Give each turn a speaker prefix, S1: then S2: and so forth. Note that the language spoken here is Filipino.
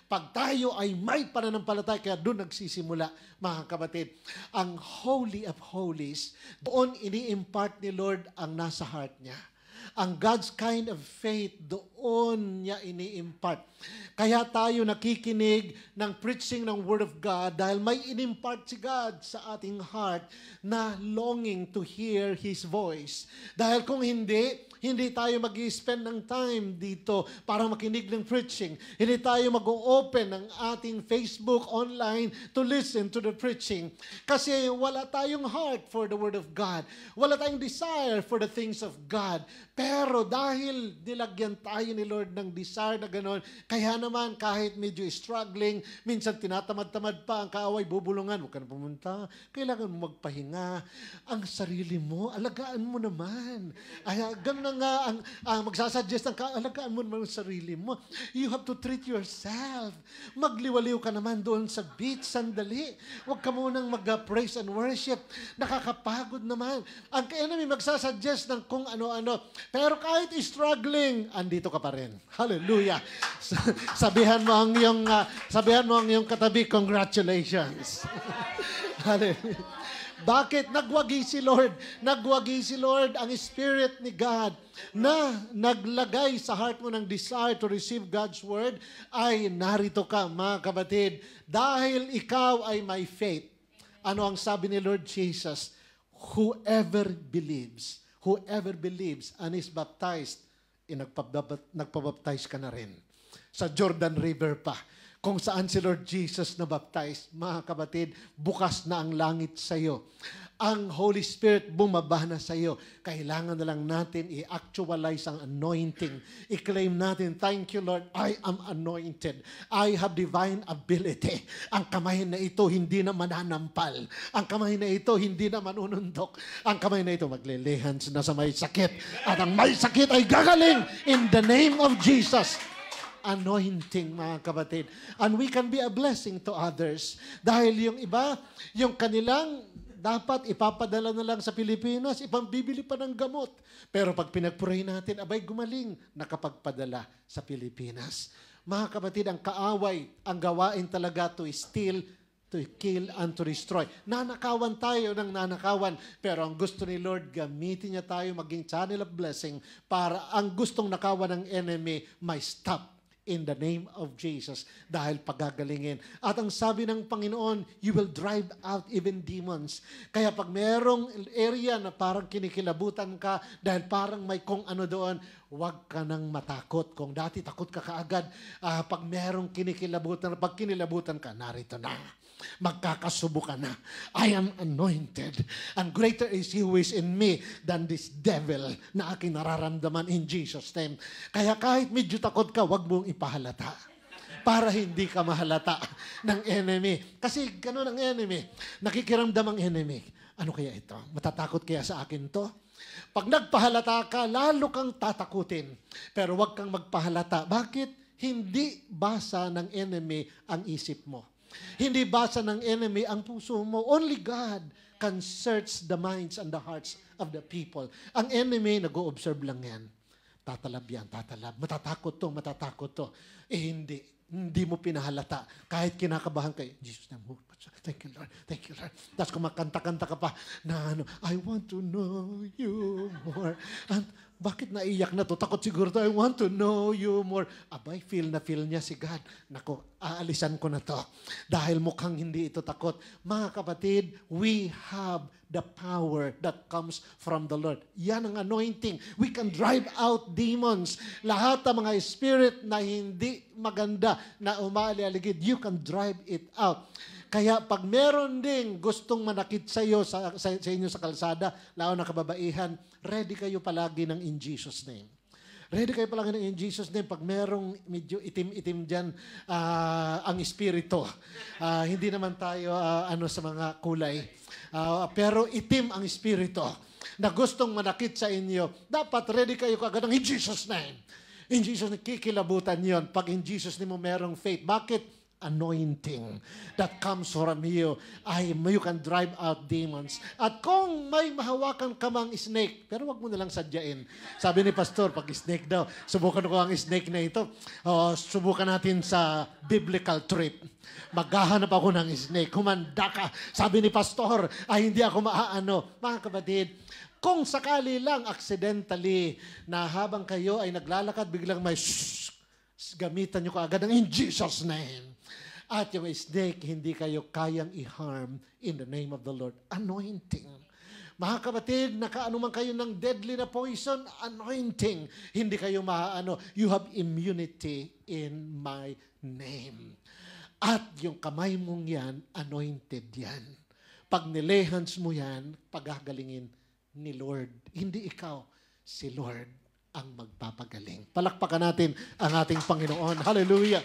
S1: Pag tayo ay may pananampalataya, kaya doon nagsisimula, mga kapatid. Ang Holy of Holies, doon ini-impart ni Lord ang nasa heart niya. Ang God's kind of faith, doon niya ini-impart. Kaya tayo nakikinig ng preaching ng Word of God dahil may in-impart si God sa ating heart na longing to hear His voice. Dahil kung hindi tayo mag-i-spend ng time dito para makinig ng preaching. Hindi tayo mag-open ng ating Facebook online to listen to the preaching. Kasi wala tayong heart for the Word of God. Wala tayong desire for the things of God. Pero dahil nilagyan tayo ni Lord ng desire na gano'n, kaya naman kahit medyo struggling, minsan tinatamad-tamad pa ang kaaway, bubulungan, huwag ka na pumunta, kailangan mo magpahinga. Ang sarili mo, alagaan mo naman. Ay, gano'n nga ang magsasuggest ng alagaan mo naman ang sarili mo. You have to treat yourself. Magliwaliw ka naman doon sa beach, sandali. Huwag ka munang mag-praise and worship. Nakakapagod naman. Ang enemy magsasuggest ng kung ano-ano. Pero kahit struggling, andito ka pa rin. Hallelujah. Sabihan mo ang iyong katabi, congratulations. Hallelujah. Bakit? Nagwagi si Lord. Nagwagi si Lord, ang Spirit ni God na naglagay sa heart mo ng desire to receive God's Word ay narito ka, mga kapatid. Dahil ikaw ay may faith. Ano ang sabi ni Lord Jesus? Whoever believes and is baptized, nagpabaptize ka na rin. Sa Jordan River pa. Kung saan si Lord Jesus na baptize, mga kapatid, bukas na ang langit sa iyo. Ang Holy Spirit bumaba na sa iyo. Kailangan na lang natin i-actualize ang anointing. I-claim natin, thank you Lord, I am anointed. I have divine ability. Ang kamay na ito hindi na mananampal. Ang kamay na ito hindi na manunundok. Ang kamay na ito maglilihans na sa may sakit. At ang may sakit ay gagaling in the name of Jesus. Anointing, mga kapatid. And we can be a blessing to others. Dahil yung iba, yung kanilang dapat ipapadala na lang sa Pilipinas, ipambibili pa ng gamot. Pero pag pinagpray natin, abay gumaling, nakapagpadala sa Pilipinas. Mga kapatid, ang kaaway, ang gawain talaga to steal, to kill, and to destroy. Nanakawan tayo ng nanakawan. Pero ang gusto ni Lord, gamitin niya tayo maging channel of blessing para ang gustong nakawan ng enemy may stop in the name of Jesus, dahil pagagalingin. At ang sabi ng Panginoon, you will drive out even demons. Kaya pag merong area na parang kinikilabutan ka, dahil parang may kung ano doon, huwag ka nang matakot. Kung dati takot ka kaagad, pag merong kinikilabutan, pag kinilabutan ka, narito na. Magkakasubo ka na. I am anointed. And greater is He who is in me than this devil na aking nararamdaman in Jesus' name. Kaya kahit medyo takot ka, huwag mong ipahalata. Para hindi ka mahalata ng enemy. Kasi gano'n ang enemy. Nakikiramdam ang enemy. Ano kaya ito? Matatakot kaya sa akin to? Pag nagpahalata ka, lalo kang tatakutin. Pero huwag kang magpahalata. Bakit? Hindi basa ng enemy ang isip mo. Hindi basa ng enemy ang puso mo. Only God can search the minds and the hearts of the people. Ang enemy, nag-o-observe lang yan. Tatalab yan, tatalab. Matatakot to. Eh hindi. Hindi mo pinahalata. Kahit kinakabahan kayo, Jesus name, thank you Lord, thank you Lord. Tapos kumakanta-kanta ka pa na I want to know you more. And bakit naiyak na to? Takot siguro to. I want to know you more. Abay, feel niya si God. Nako, aalisan ko na to. Dahil mukhang hindi ito takot. Mga kapatid, we have the power that comes from the Lord. Yan ang anointing. We can drive out demons. Lahat ng mga spirit na hindi maganda na umali-aligid, you can drive it out. Kaya pag meron ding gustong manakit sa iyo sa inyo sa kalsada, lalo na kababaihan, ready kayo palagi ng in Jesus name. Ready kayo palagi ng in Jesus name. Pag merong medyo itim-itim dyan ang espiritu. Hindi naman tayo sa mga kulay. Pero itim ang espiritu na gustong manakit sa inyo. Dapat ready kayo kagad ng in Jesus name. In Jesus name, kikilabutan yon. Pag in Jesus name mo merong faith. Bakit? anointing that comes from you. You can drive out demons. At kung may mahawakan ka mang snake, pero wag mo nalang sadyain. Sabi ni Pastor, pag snake daw, subukan ko ang snake na ito. Subukan natin sa biblical trip. Maghahanap ako ng snake. Humanda ka. Sabi ni Pastor, hindi ako maaano. Mga kapatid, kung sakali lang accidentally na habang kayo ay naglalakad, biglang may gamitan nyo kaagad ng in Jesus' name. At yung snake, hindi kayo kayang i-harm in the name of the Lord. Anointing. Mga kapatid, nakaanuman kayo ng deadly na poison, anointing. Hindi kayo maaano. You have immunity in my name. At yung kamay mong yan, anointed yan. Pag nilehans mo yan, pagagalingin ni Lord. Hindi ikaw, si Lord ang magpapagaling. Palakpakan natin ang ating Panginoon. Hallelujah!